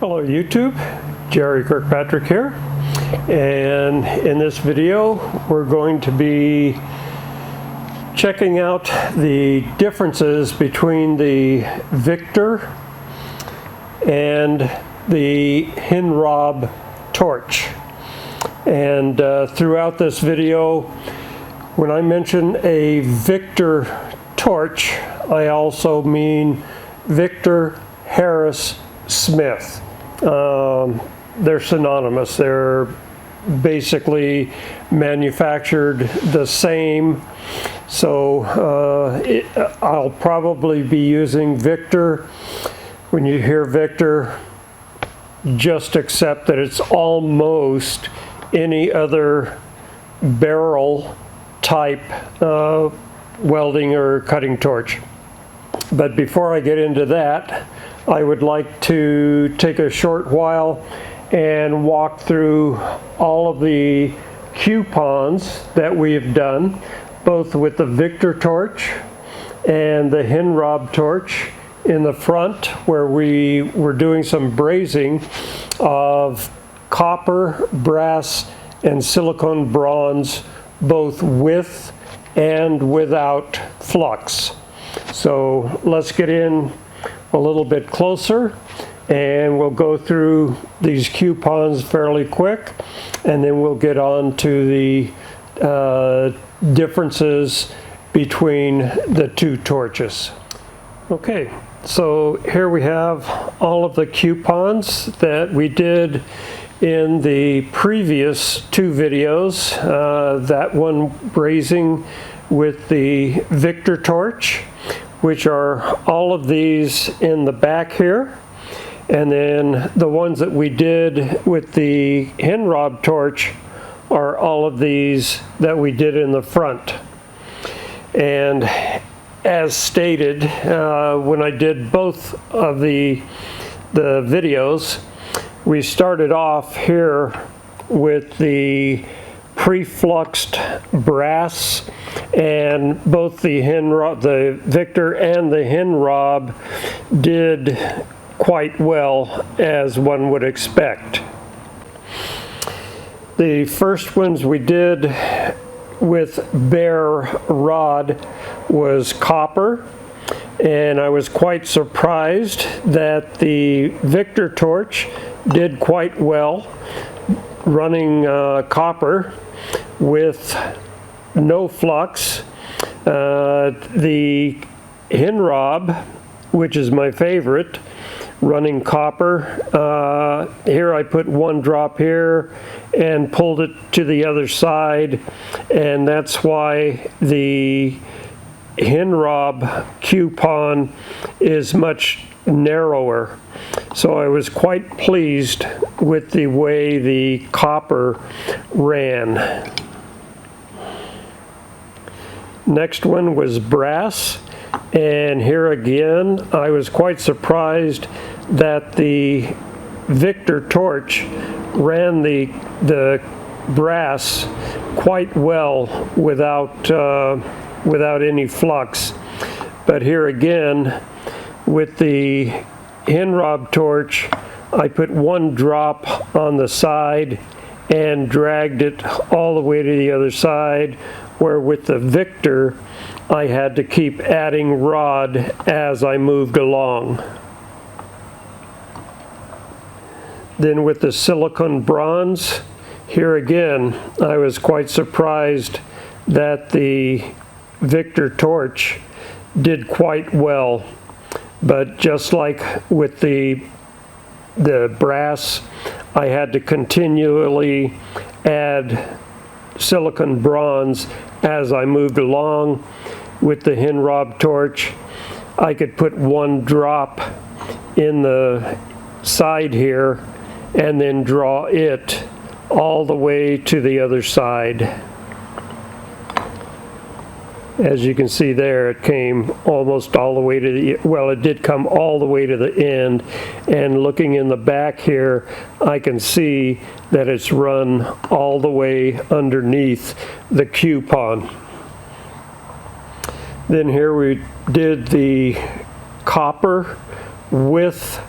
Hello YouTube, Jerry Kirkpatrick here, and in this video we're going to be checking out the differences between the Victor and the Hen Rob torch. And throughout this video, when I mention a Victor torch, I also mean Victor Harris Smith. They're synonymous. They're basically manufactured the same. So I'll probably be using Victor. When you hear Victor, just accept that it's almost any other barrel type welding or cutting torch. But before I get into that, I would like to take a short while and walk through all of the coupons that we have done, both with the Victor torch and the Hen Rob torch in the front, where we were doing some brazing of copper, brass, and silicone bronze, both with and without flux. So let's get in a little bit closer and we'll go through these coupons fairly quick, and then we'll get on to the differences between the two torches. Okay, so here we have all of the coupons that we did in the previous two videos. That one brazing with the Victor torch, which are all of these in the back here, and then the ones that we did with the Hen Rob torch are all of these that we did in the front. And as stated, when I did both of the videos, we started off here with the pre-fluxed brass, and both the Victor and the Hen Rob did quite well, as one would expect. The first ones we did with bare rod was copper, and I was quite surprised that the Victor torch did quite well running copper with no flux. The Hen Rob, which is my favorite, running copper. Here I put one drop here and pulled it to the other side, and that's why the Hen Rob coupon is much narrower. So I was quite pleased with the way the copper ran. Next one was brass, and here again I was quite surprised that the Victor torch ran the brass quite well without any flux. But here again with the Hen Rob torch, I put one drop on the side and dragged it all the way to the other side, where with the Victor I had to keep adding rod as I moved along. Then with the silicone bronze, here again I was quite surprised that the Victor torch did quite well. But just like with the brass, I had to continually add silicone bronze as I moved along. With the Hen Rob torch, I could put one drop in the side here and then draw it all the way to the other side. As you can see there, it came almost all the way to the, well, it did come all the way to the end, and looking in the back here, I can see that it's run all the way underneath the coupon. Then here we did the copper with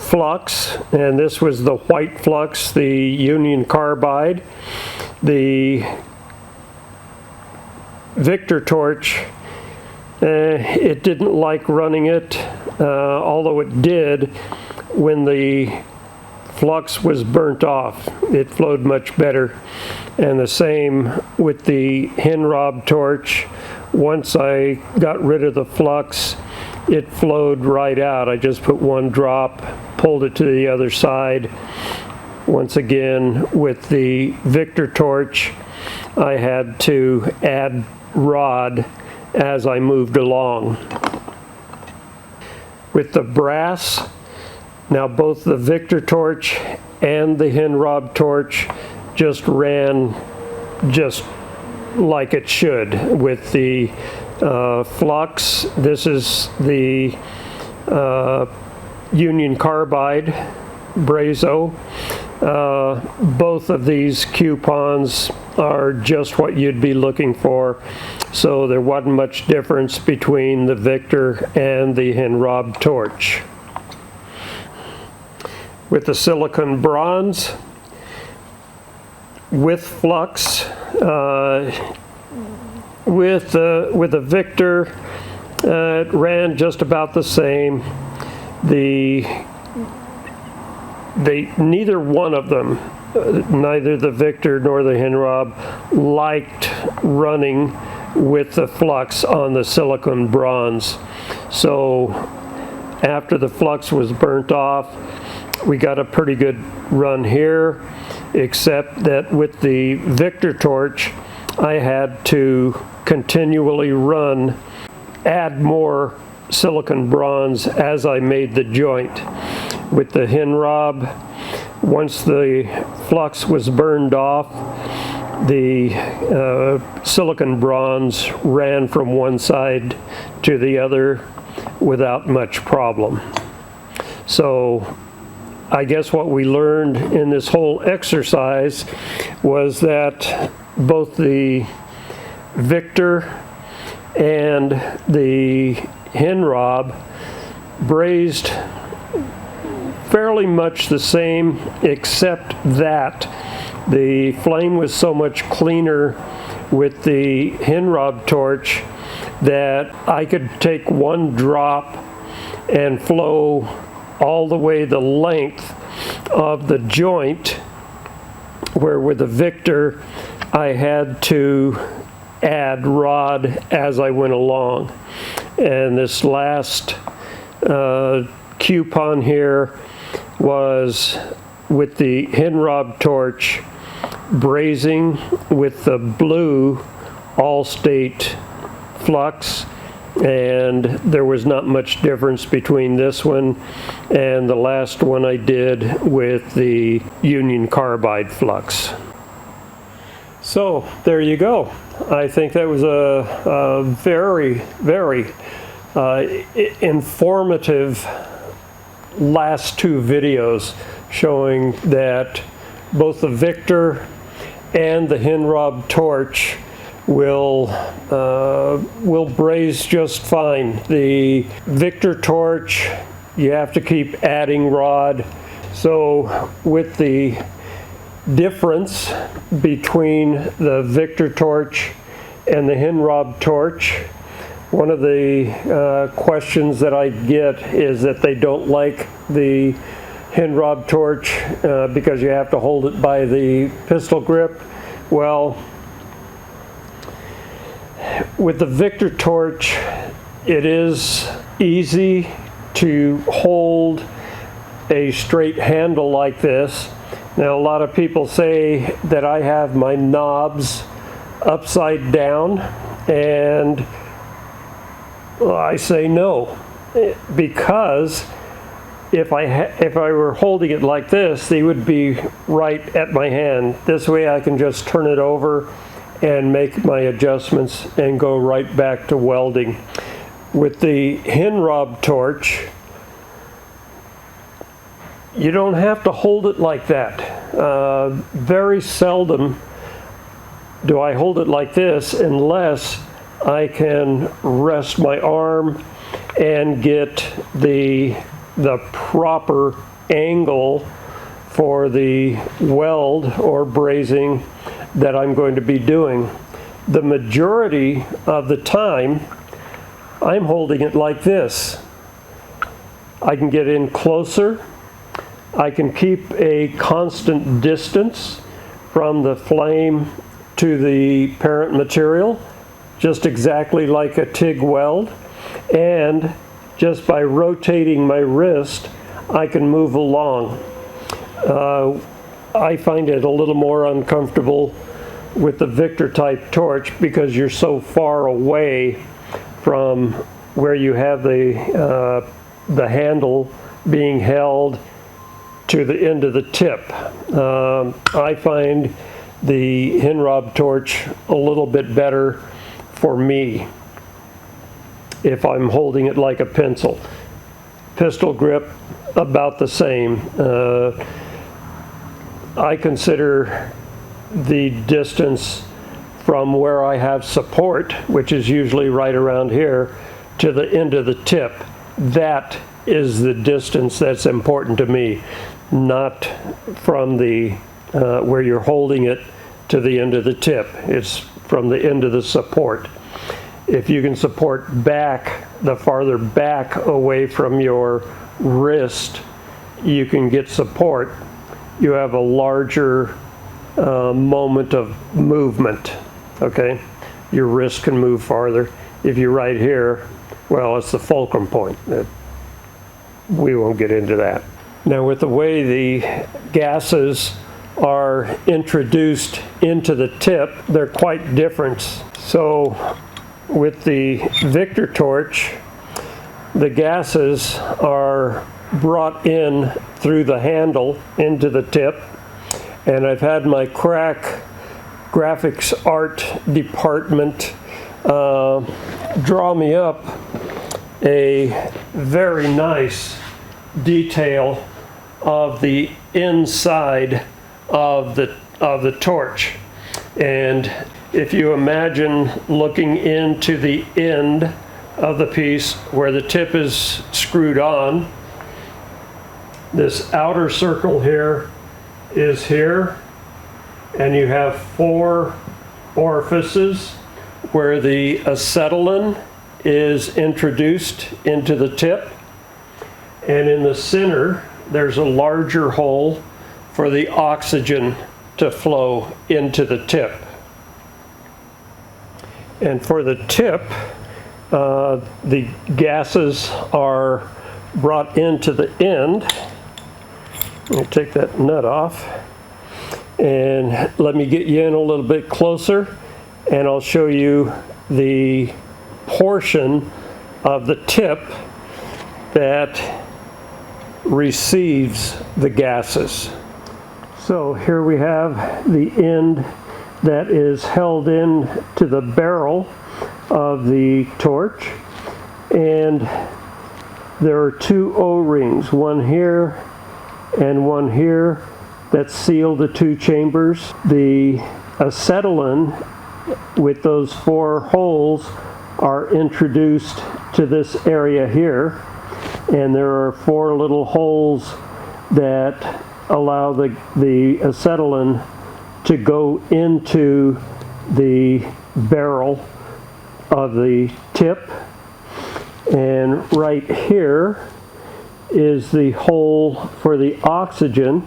flux, and this was the white flux, the Union Carbide. The Victor torch, it didn't like running it, although it did when the flux was burnt off. It flowed much better. And the same with the Hen Rob torch. Once I got rid of the flux, it flowed right out. I just put one drop, pulled it to the other side. Once again, with the Victor torch, I had to add rod as I moved along. With the brass, now both the Victor torch and the Hen Rob torch just ran just like it should. With the flux, this is the Union Carbide Brazo. Both of these coupons are just what you'd be looking for, so there wasn't much difference between the Victor and the Hen Rob torch. With the silicon bronze, with flux, with the Victor, it ran just about the same. Neither one of them, neither the Victor nor the Hen Rob, liked running with the flux on the silicon bronze. So after the flux was burnt off, we got a pretty good run here, except that with the Victor torch, I had to continually add more silicon bronze as I made the joint. With the Hen Rob, once the flux was burned off, the silicon bronze ran from one side to the other without much problem. So I guess what we learned in this whole exercise was that both the Victor and the Hen Rob brazed fairly much the same, except that the flame was so much cleaner with the Hen Rob torch that I could take one drop and flow all the way the length of the joint, where with the Victor I had to add rod as I went along. And this last coupon here was with the Hen Rob torch brazing with the blue All-State flux, and there was not much difference between this one and the last one I did with the Union Carbide flux. So there you go. I think that was a very, very informative last two videos showing that both the Victor and the Hen Rob torch will braze just fine. The Victor torch, you have to keep adding rod. So with the difference between the Victor torch and the Hen Rob torch, one of the questions that I get is that they don't like the Hen Rob torch because you have to hold it by the pistol grip. Well, with the Victor torch, it is easy to hold a straight handle like this. Now, a lot of people say that I have my knobs upside down, and I say no, because if I were holding it like this, they would be right at my hand. This way I can just turn it over and make my adjustments and go right back to welding. With the Hen Rob torch, you don't have to hold it like that. Very seldom do I hold it like this unless I can rest my arm and get the proper angle for the weld or brazing that I'm going to be doing. The majority of the time, I'm holding it like this. I can get in closer. I can keep a constant distance from the flame to the parent material, just exactly like a TIG weld. And just by rotating my wrist, I can move along. I find it a little more uncomfortable with the Victor type torch because you're so far away from where you have the handle being held to the end of the tip. I find the Hen Rob torch a little bit better for me if I'm holding it like a pencil. Pistol grip, about the same. I consider the distance from where I have support, which is usually right around here, to the end of the tip. That is the distance that's important to me, not from the where you're holding it to the end of the tip. It's from the end of the support. If you can support back, the farther back away from your wrist you can get support, you have a larger moment of movement, okay? Your wrist can move farther. If you're right here, well, it's the fulcrum point. We won't get into that. Now, with the way the gases are introduced into the tip, they're quite different. So with the Victor torch, the gases are brought in through the handle into the tip, and I've had my crack graphics art department draw me up a very nice detail of the inside of the torch. And if you imagine looking into the end of the piece where the tip is screwed on, this outer circle here is here, and you have 4 orifices where the acetylene is introduced into the tip, and in the center there's a larger hole for the oxygen to flow into the tip. And for the tip, the gases are brought into the end. Let me take that nut off and let me get you in a little bit closer, and I'll show you the portion of the tip that receives the gases. So here we have the end that is held in to the barrel of the torch, and there are 2 O-rings, one here and one here, that seal the 2 chambers. The acetylene with those 4 holes are introduced to this area here, and there are 4 little holes that allow the acetylene to go into the barrel of the tip. And right here is the hole for the oxygen,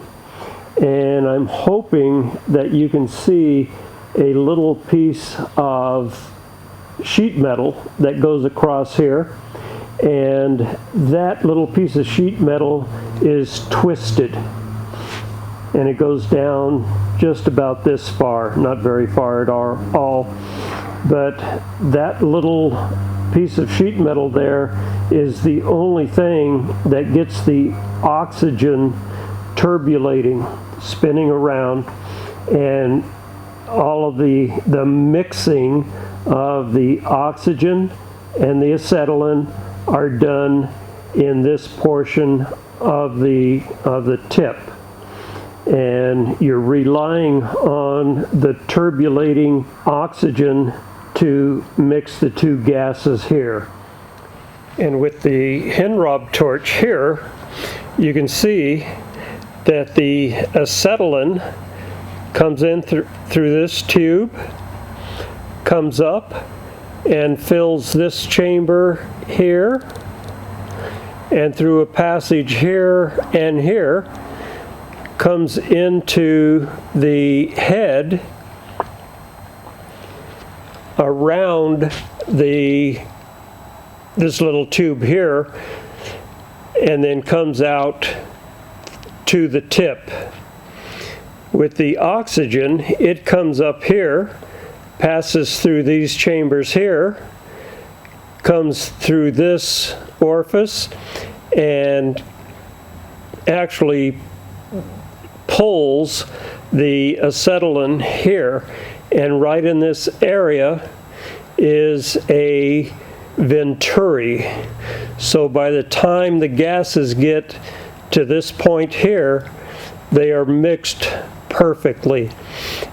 and I'm hoping that you can see a little piece of sheet metal that goes across here, and that little piece of sheet metal is twisted, and it goes down just about this far, not very far at all, but that little piece of sheet metal there is the only thing that gets the oxygen turbulating, spinning around, and all of the mixing of the oxygen and the acetylene are done in this portion of the tip. And you're relying on the turbulating oxygen to mix the 2 gases here. And with the Hen Rob torch here, you can see that the acetylene comes in through this tube, comes up and fills this chamber here, and through a passage here and here comes into the head around this little tube here, and then comes out to the tip. With the oxygen, it comes up here, passes through these chambers here, comes through this orifice, and actually pulls the acetylene here. And right in this area is a venturi. So by the time the gases get to this point here, they are mixed perfectly.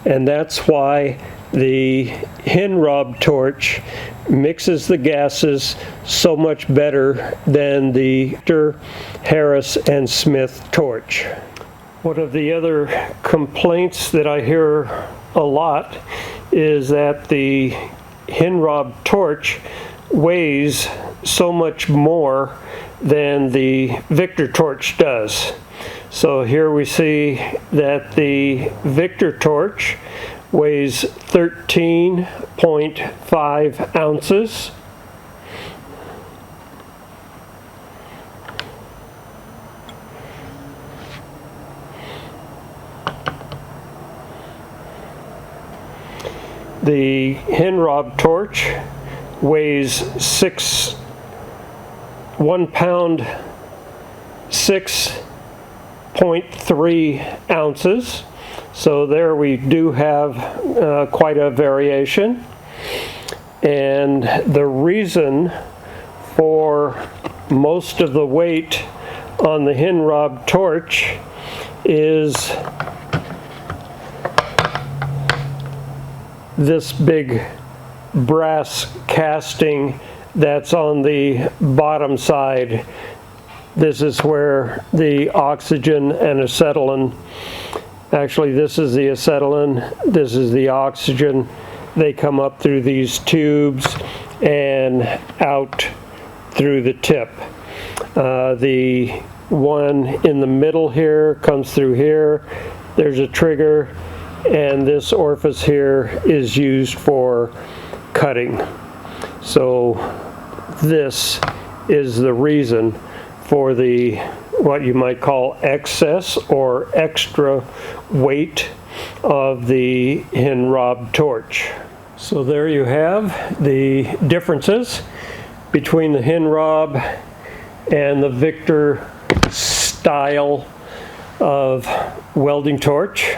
And that's why the Hen Rob torch mixes the gases so much better than the Victor, Harris, and Smith torch. One of the other complaints that I hear a lot is that the Hen Rob torch weighs so much more than the Victor torch does. So here we see that the Victor torch weighs 13.5 ounces. The Hen Rob torch weighs 1 pound 6.3 ounces. So there we do have quite a variation. And the reason for most of the weight on the Hen Rob torch is this big brass casting that's on the bottom side. This is where the oxygen and acetylene, actually this is the acetylene, this is the oxygen. They come up through these tubes and out through the tip. The one in the middle here comes through here. There's a trigger, and this orifice here is used for cutting. So this is the reason for the what you might call excess or extra weight of the Hen Rob torch. So there you have the differences between the Hen Rob and the Victor style of welding torch.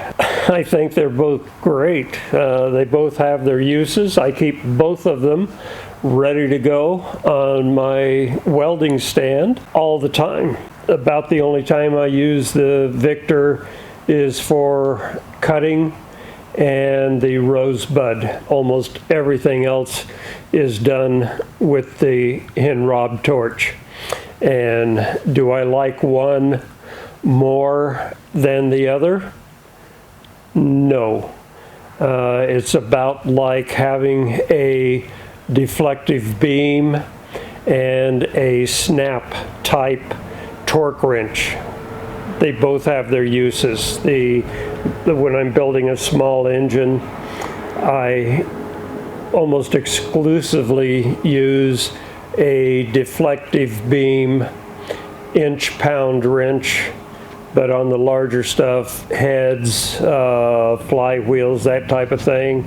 I think they're both great. They both have their uses. I keep both of them ready to go on my welding stand all the time. About the only time I use the Victor is for cutting and the rosebud. Almost everything else is done with the Hen Rob torch. And do I like one more than the other? No. It's about like having a deflective beam and a snap type torque wrench. They both have their uses. When I'm building a small engine, I almost exclusively use a deflective beam inch-pound wrench, but on the larger stuff, heads, flywheels, that type of thing,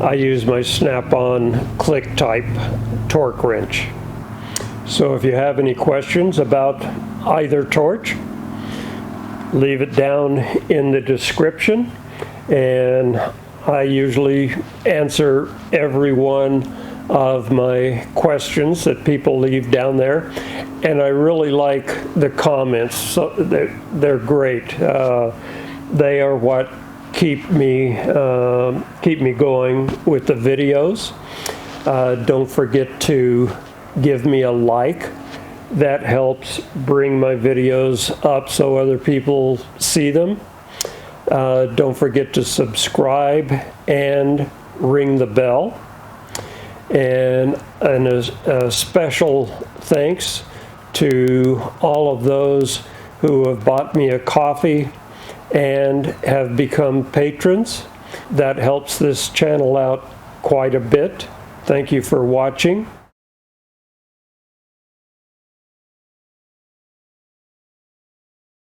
I use my snap-on click type torque wrench. So if you have any questions about either torch, leave it down in the description, and I usually answer every one of my questions that people leave down there. And I really like the comments. So they're great. They are what keep me going with the videos. Don't forget to give me a like That helps bring my videos up so other people see them. Don't forget to subscribe and ring the bell. And a special thanks to all of those who have bought me a coffee and have become patrons. That helps this channel out quite a bit. Thank you for watching.